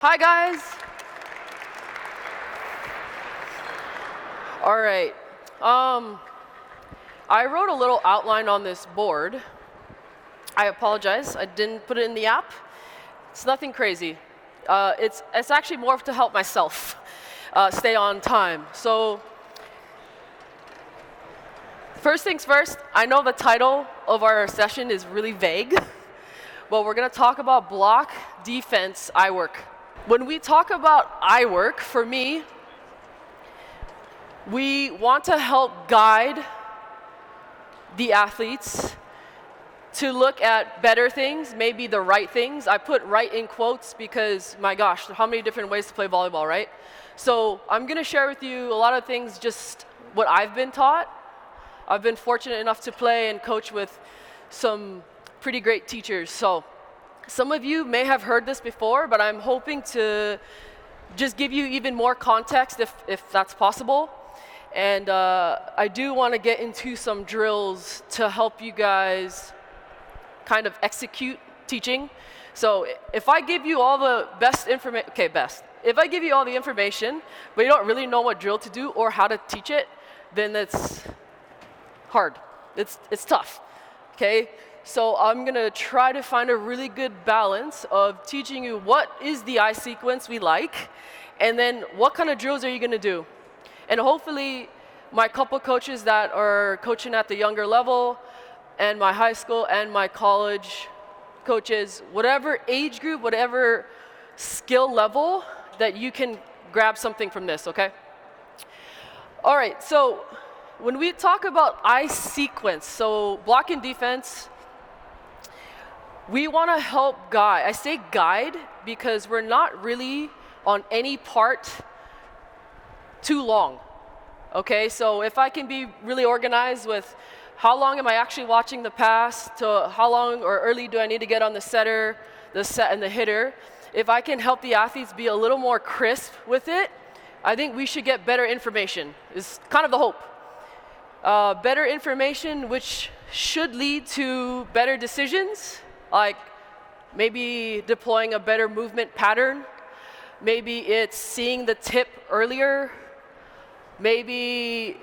Hi, guys. All right. I wrote a little outline on this board. I apologize. I didn't put it in the app. It's nothing crazy. It's actually more to help myself stay on time. So first things first, I know the title of our session is really vague, but we're going to talk about block, defense, EYEWORK. When we talk about EYEWORK, for me, we want to help guide the athletes to look at better things, maybe the right things. I put right in quotes because, my gosh, how many different ways to play volleyball, right? So I'm going to share with you a lot of things, just what I've been taught. I've been fortunate enough to play and coach with some pretty great teachers. So some of you may have heard this before, but I'm hoping to just give you even more context if that's possible. And I do want to get into some drills to help you guys kind of execute teaching. So if I give you all the best information, if I give you all the information, but you don't really know what drill to do or how to teach it, then that's hard. It's tough, okay? So I'm going to try to find a really good balance of teaching you what is the eye sequence we like, and then what kind of drills are you going to do. And hopefully my couple coaches that are coaching at the younger level, and my high school and my college coaches, whatever age group, whatever skill level, that you can grab something from this, okay? All right, so when we talk about eye sequence, so block and defense, we want to help guide. I say guide because we're not really on any part too long. Okay, so if I can be really organized with how long am I actually watching the pass, to how long or early do I need to get on the setter, the set, and the hitter, if I can help the athletes be a little more crisp with it, I think we should get better information, is kind of the hope. Better information, which should lead to better decisions, like maybe deploying a better movement pattern. Maybe it's seeing the tip earlier. Maybe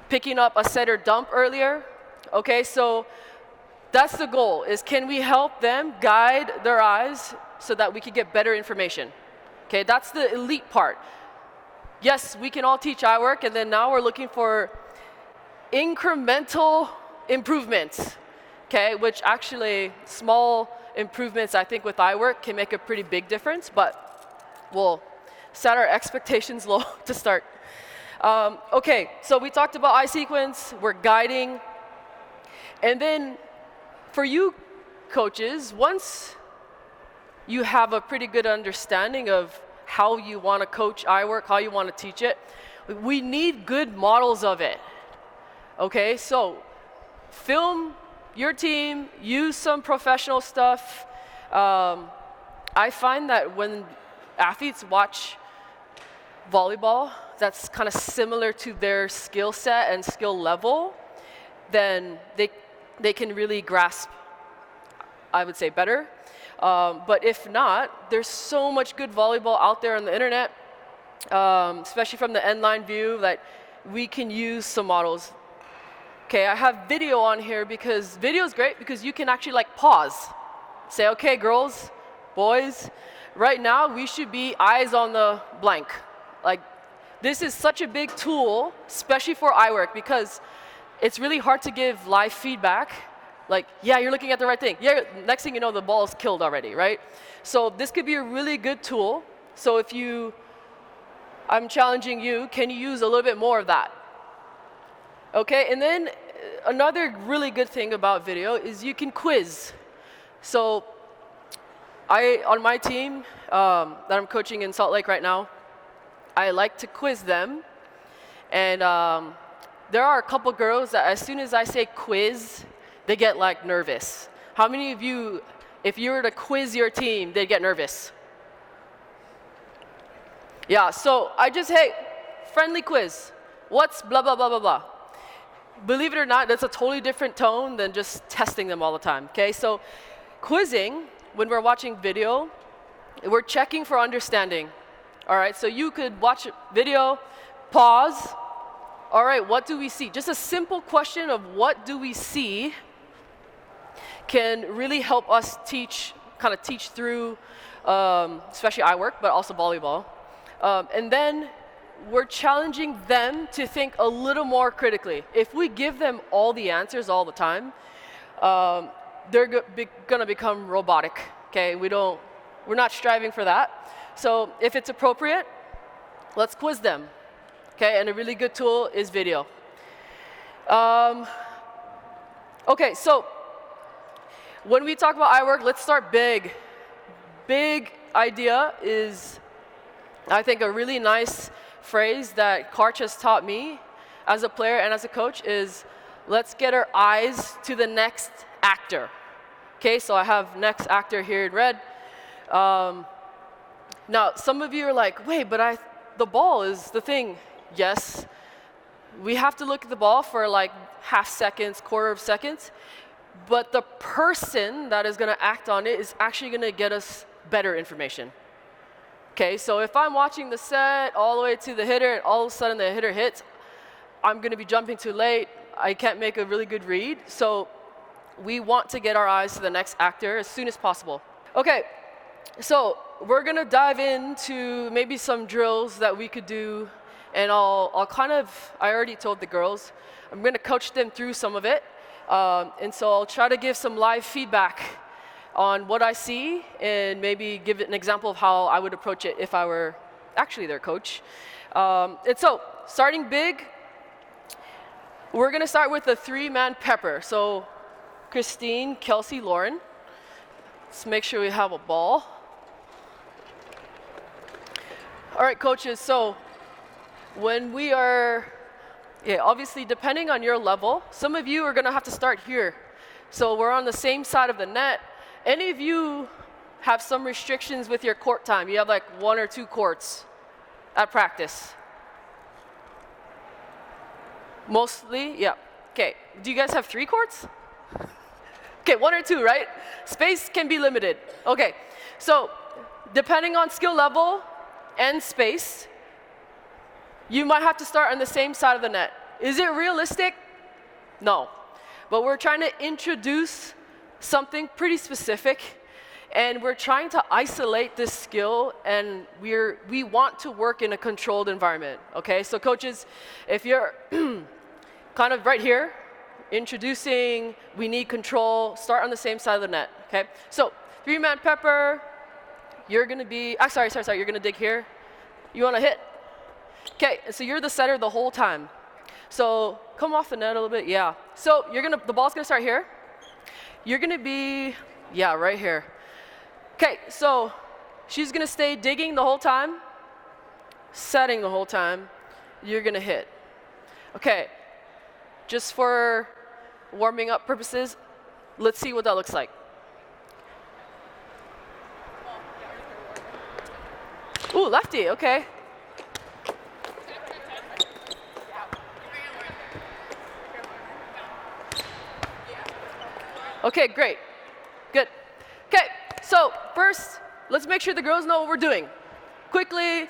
picking up a setter dump earlier. Okay, so that's the goal, is can we help them guide their eyes so that we can get better information? Okay, that's the elite part. Yes, we can all teach EYEWORK, and then now we're looking for incremental improvements, okay, which actually small improvements, I think, with EYEWORK can make a pretty big difference, but we'll set our expectations low to start. Okay, so we talked about eye sequence, we're guiding, and then for you coaches, once you have a pretty good understanding of how you want to coach EYEWORK, how you want to teach it, we need good models of it. Okay, so film your team, use some professional stuff. I find that when athletes watch volleyball that's kind of similar to their skill set and skill level, then they can really grasp, I would say, better. But if not, there's so much good volleyball out there on the internet, especially from the end-line view, that we can use some models. Okay, I have video on here because video is great because you can actually like pause. Say, okay, girls, boys, right now we should be eyes on the blank. Like, this is such a big tool, especially for EYEWORK, because it's really hard to give live feedback. Like, yeah, you're looking at the right thing. Yeah, next thing you know, the ball is killed already, right? So this could be a really good tool. So if I'm challenging you, can you use a little bit more of that? Okay, and then another really good thing about video is you can quiz. So on my team that I'm coaching in Salt Lake right now, I like to quiz them. And there are a couple girls that as soon as I say quiz, they get like nervous. How many of you, if you were to quiz your team, they'd get nervous? Yeah, so hey, friendly quiz. What's blah, blah, blah, blah, blah? Believe it or not, that's a totally different tone than just testing them all the time, okay? So quizzing, when we're watching video, we're checking for understanding. All right, so you could watch a video, pause. All right, what do we see? Just a simple question of what do we see can really help us kind of teach through, especially EYEWORK, but also volleyball. And then we're challenging them to think a little more critically. If we give them all the answers all the time, they're going to become robotic. Okay, we're not striving for that. So if it's appropriate, let's quiz them. Okay, and a really good tool is video. Okay, so when we talk about EYEWORK, let's start big. Big idea is, I think, a really nice phrase that Karch has taught me as a player and as a coach is, let's get our eyes to the next actor. Okay, so I have next actor here in red. Now, some of you are like, wait, but the ball is the thing. Yes, we have to look at the ball for like half seconds, quarter of seconds, but the person that is going to act on it is actually going to get us better information. Okay, so if I'm watching the set all the way to the hitter, and all of a sudden the hitter hits, I'm going to be jumping too late. I can't make a really good read. So we want to get our eyes to the next actor as soon as possible. Okay, so we're going to dive into maybe some drills that we could do. And I'll kind of, I already told the girls, I'm going to coach them through some of it. And so I'll try to give some live feedback on what I see and maybe give it an example of how I would approach it if I were actually their coach. And so, starting big, we're going to start with a 3-man pepper. So Christine, Kelsey, Lauren. Let's make sure we have a ball. All right, coaches, so when we are, obviously depending on your level, some of you are going to have to start here. So we're on the same side of the net. Any of you have some restrictions with your court time? You have like 1 or 2 courts at practice? Mostly, yeah. Okay, do you guys have 3 courts? Okay, 1 or 2, right? Space can be limited. Okay, so depending on skill level and space, you might have to start on the same side of the net. Is it realistic? No. But we're trying to introduce something pretty specific, and we're trying to isolate this skill, and we want to work in a controlled environment. Okay, so coaches, if you're kind of right here, introducing, we need control, start on the same side of the net. Okay, so 3-man pepper, you're gonna be, sorry, you're gonna dig here. You wanna hit? Okay, so you're the setter the whole time. So come off the net a little bit, yeah. So the ball's gonna start here. You're gonna be, right here. Okay, so she's gonna stay digging the whole time, setting the whole time. You're gonna hit. Okay, just for warming up purposes, let's see what that looks like. Ooh, lefty, okay. Okay, great. Good. Okay, so first, let's make sure the girls know what we're doing. Quickly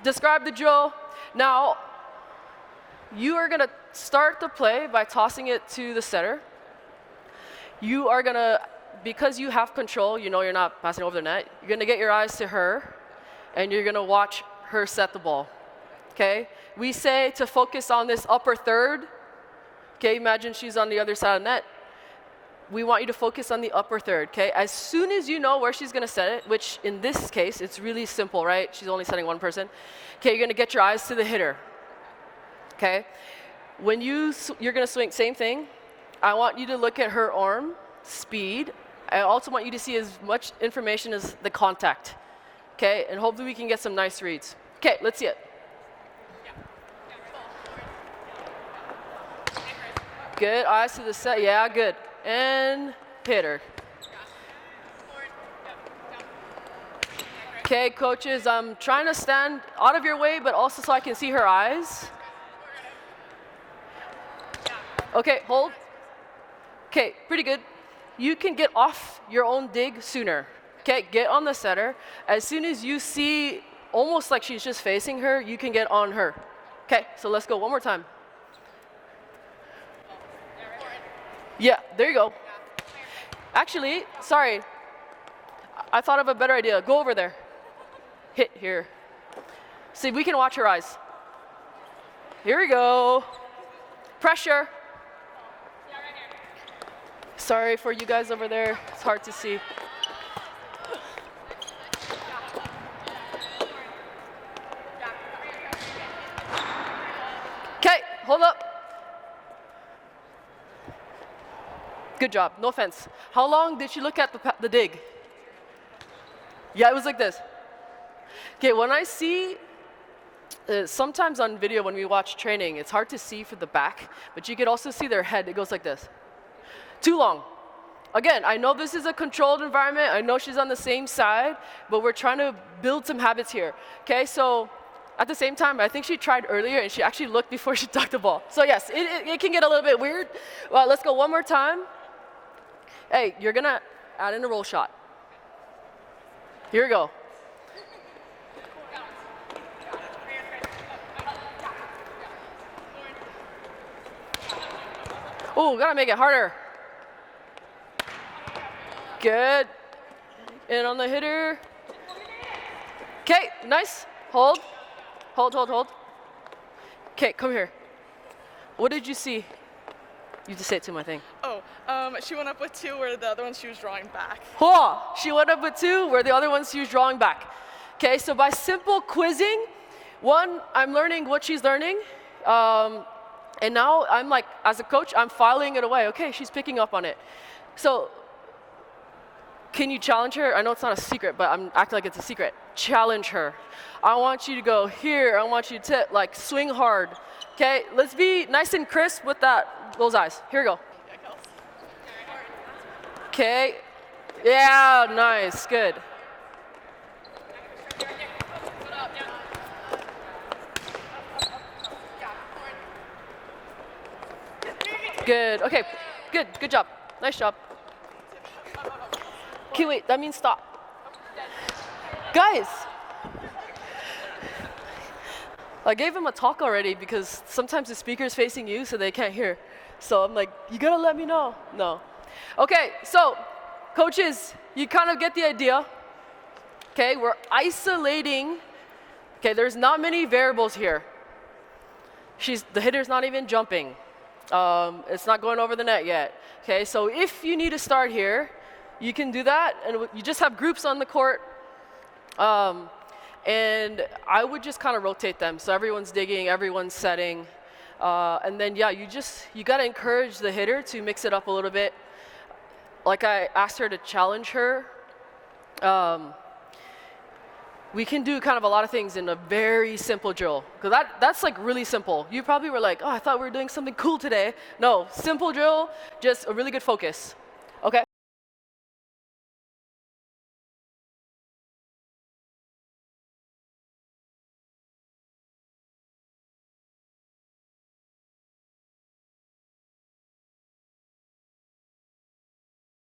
describe the drill. Now, you are going to start the play by tossing it to the setter. You are going to, because you have control, you know you're not passing over the net, you're going to get your eyes to her, and you're going to watch her set the ball. Okay? We say to focus on this upper third. Okay, imagine she's on the other side of the net. We want you to focus on the upper third, okay? As soon as you know where she's gonna set it, which in this case, it's really simple, right? She's only setting one person. Okay, you're gonna get your eyes to the hitter, okay? When you're gonna swing, same thing. I want you to look at her arm, speed. I also want you to see as much information as the contact, okay? And hopefully we can get some nice reads. Okay, let's see it. Good, eyes to the set, yeah, good. And hit her. Okay, coaches, I'm trying to stand out of your way, but also so I can see her eyes. Okay, hold. Okay, pretty good. You can get off your own dig sooner. Okay, get on the setter. As soon as you see almost like she's just facing her, you can get on her. Okay, so let's go one more time. Yeah, there you go. Actually, sorry. I thought of a better idea. Go over there. Hit here. See, we can watch her eyes. Here we go. Pressure. Sorry for you guys over there. It's hard to see. Okay, hold up. Good job, no offense. How long did she look at the dig? Yeah, it was like this. Okay, when I see, sometimes on video when we watch training, it's hard to see for the back, but you could also see their head, it goes like this. Too long. Again, I know this is a controlled environment, I know she's on the same side, but we're trying to build some habits here. Okay, so at the same time, I think she tried earlier and she actually looked before she ducked the ball. So yes, it can get a little bit weird. Well, let's go one more time. Hey, you're gonna add in a roll shot. Here we go. Oh, gotta make it harder. Good. In on the hitter. Okay, nice. Hold. Hold, hold, hold. Okay, come here. What did you see? You just say it to my thing. Oh, she went up with 2 where the other ones she was drawing back. Oh, she went up with 2 where the other ones she was drawing back. Okay, so by simple quizzing, one, I'm learning what she's learning. And now I'm like, as a coach, I'm filing it away. Okay, she's picking up on it. So can you challenge her? I know it's not a secret, but I'm acting like it's a secret. Challenge her. I want you to go here. I want you to like swing hard. Okay, let's be nice and crisp with those eyes. Here we go. Okay. Yeah, nice, good. Good, okay, good job. Nice job. Okay, wait, that means stop. Guys, I gave him a talk already because sometimes the speaker's facing you so they can't hear. So I'm like, you gotta let me know. No. Okay, so coaches, you kind of get the idea. Okay, we're isolating. Okay, there's not many variables here. The hitter's not even jumping. It's not going over the net yet. Okay, so if you need to start here, you can do that, and you just have groups on the court. And I would just kind of rotate them. So everyone's digging, everyone's setting. And then, yeah, you gotta encourage the hitter to mix it up a little bit. Like I asked her to challenge her. We can do kind of a lot of things in a very simple drill. Because that's like really simple. You probably were like, oh, I thought we were doing something cool today. No, simple drill, just a really good focus.